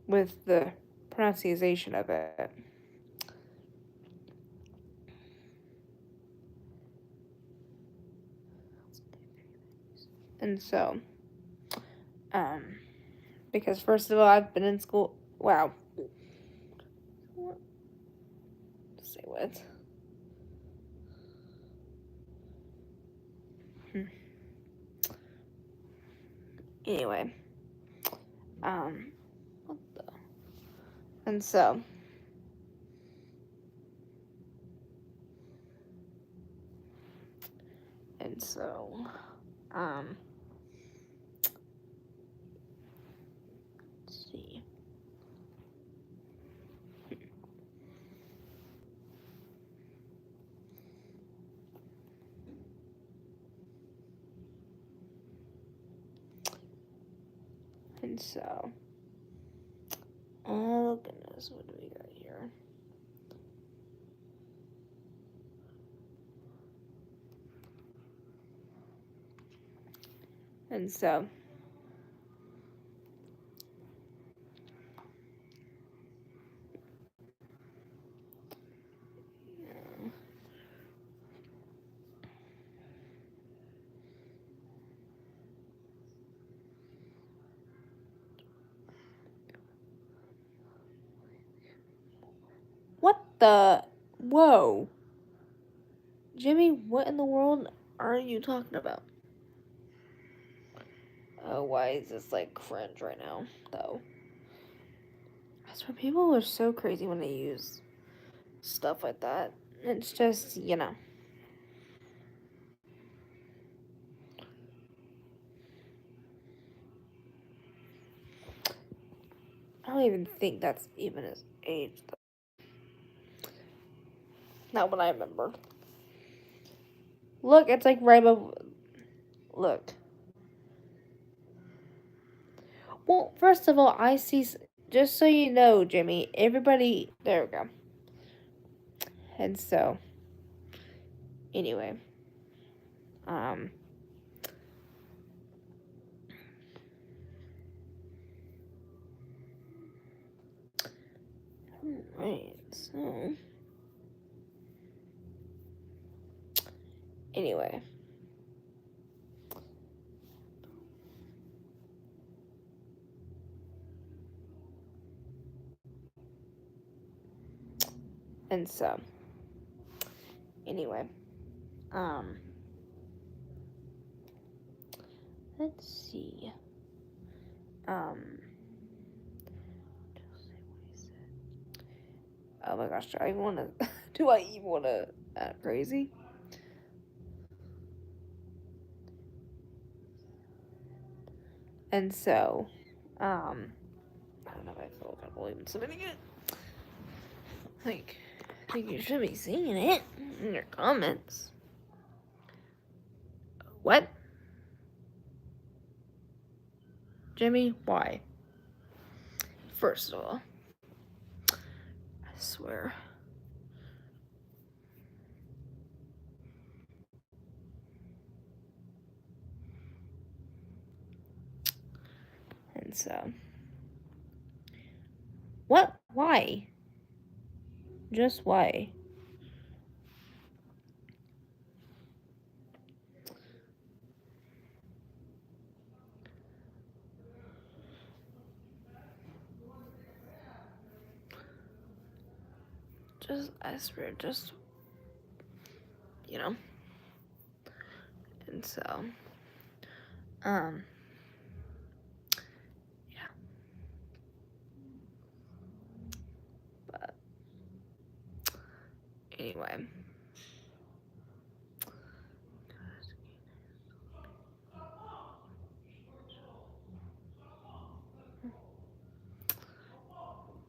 with the pronunciation of it. And so, because first of all, I've been in school. Wow. What? Say what? Anyway, what the? And so, let's see. And so, oh goodness, what do we got here? And so, what the? Whoa. Jimmy, what in the world are you talking about? Oh, why is this like cringe right now, though? That's why people are so crazy when they use stuff like that. It's just, I don't even think that's even his age, though. Not what I remember. Look, it's like right above. Look. Well, first of all, I see. Just so you know, Jimmy, everybody. There we go. And so, anyway, Alright, so. Anyway. And so. Anyway. Let's see. Oh my gosh, do I even want to act crazy? And so, I don't know if I feel comfortable even submitting it. Like, I think you should be seeing it in your comments. What? Jimmy, why? First of all, I swear. And so, what? Why? Just why? I swear, And so, yeah. But, anyway.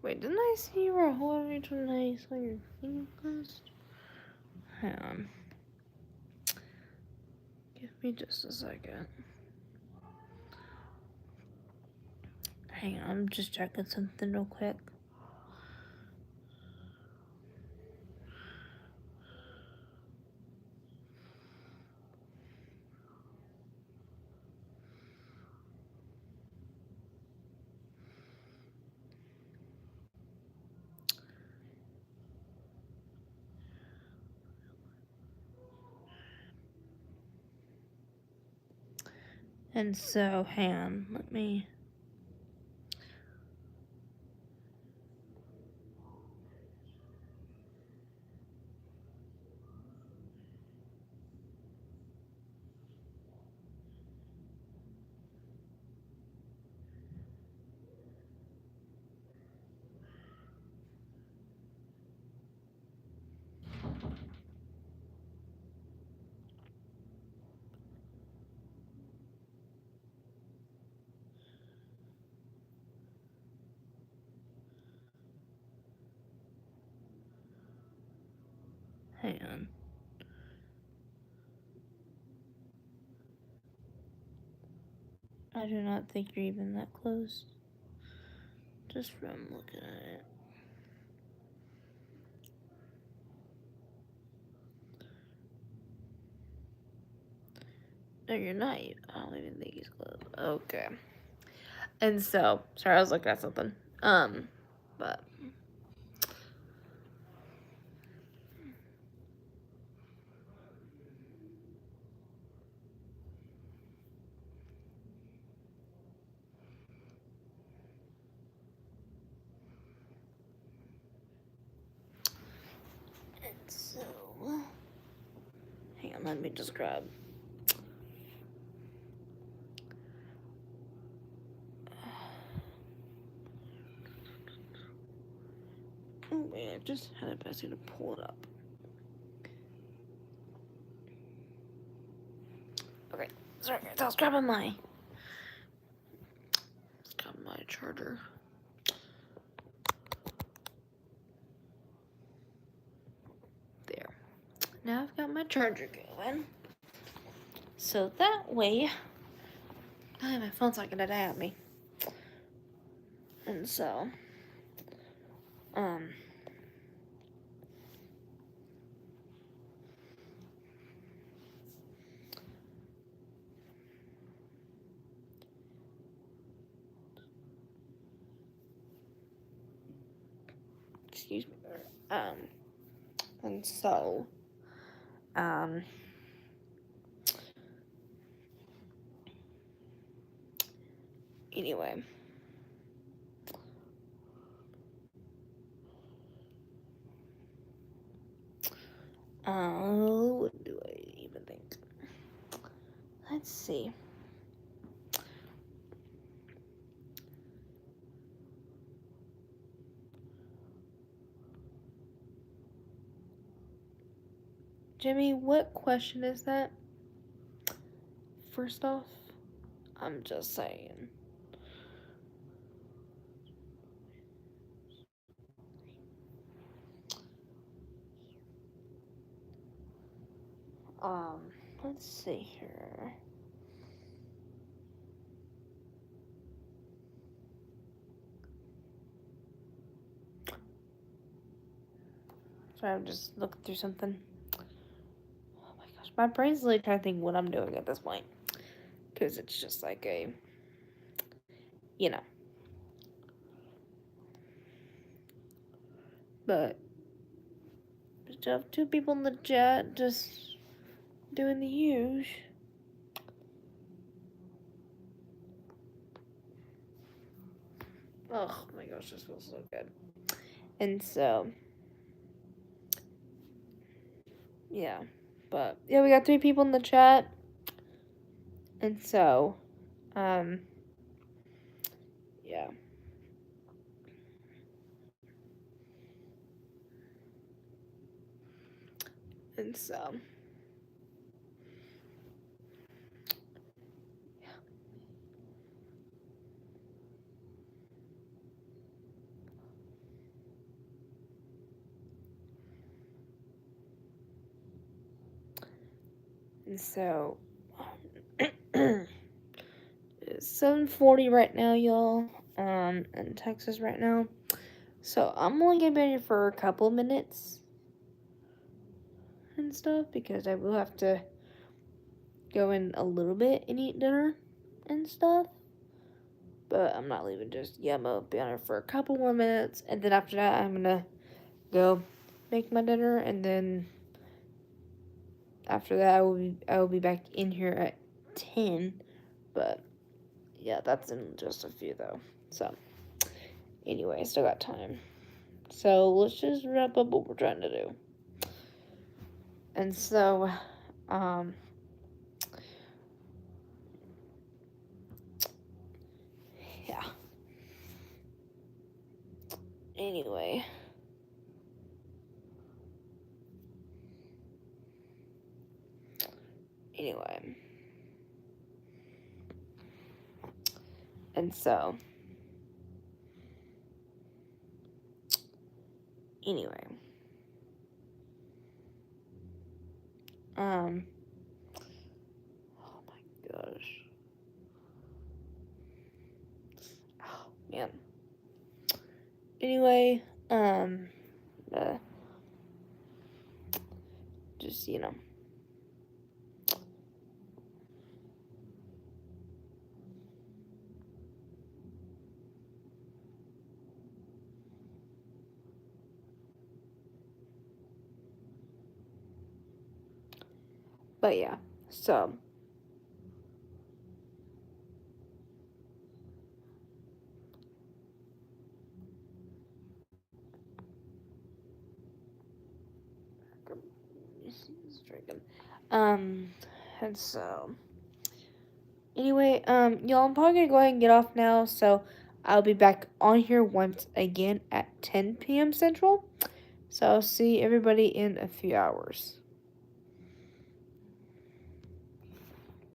Wait, didn't I see you were holding me too nice on your fingers? Hang on. Give me just a second. Hang on, I'm just checking something real quick. And so, hang on, let me... Hang on. I do not think you're even that close. Just from looking at it. No, you're not. I don't even think he's close. Okay. And so, sorry, I was looking at something. But... And so... Hang on, let me just grab... Oh, wait, I just had it, but I was gonna pull it up. Okay, sorry guys, I was grabbing my... Let's grab my charger. There. Now I've got my charger going. So that way... Oh, my phone's not gonna die at me. And so... Excuse me. And so... Anyway... What do I even think? Let's see. Jimmy, what question is that? First off, I'm just saying. Let's see here. Sorry, I'm just looking through something. Oh my gosh, my brain's literally trying to think what I'm doing at this point. Because it's just like a, you know. But, just have two people in the chat just doing the huge. Oh my gosh, this feels so good. And so, yeah. But, yeah, we got 3 people in the chat. And so, yeah. And so, it's 7:40 right now, y'all, in Texas right now. So I'm only gonna be here for a couple minutes and stuff because I will have to go in a little bit and eat dinner and stuff. But I'm not leaving just yet. I'm gonna be on here for a couple more minutes, and then after that, I'm gonna go make my dinner, and then after that, I will be back in here at 10. But yeah, that's in just a few though. So anyway, I still got time. So let's just wrap up what we're trying to do. And so, yeah. Anyway. And so, anyway. Oh my gosh. Oh, man. Anyway, just, but yeah, so. And so. Anyway, y'all, I'm probably gonna go ahead and get off now, so I'll be back on here once again at 10 p.m. Central. So I'll see everybody in a few hours.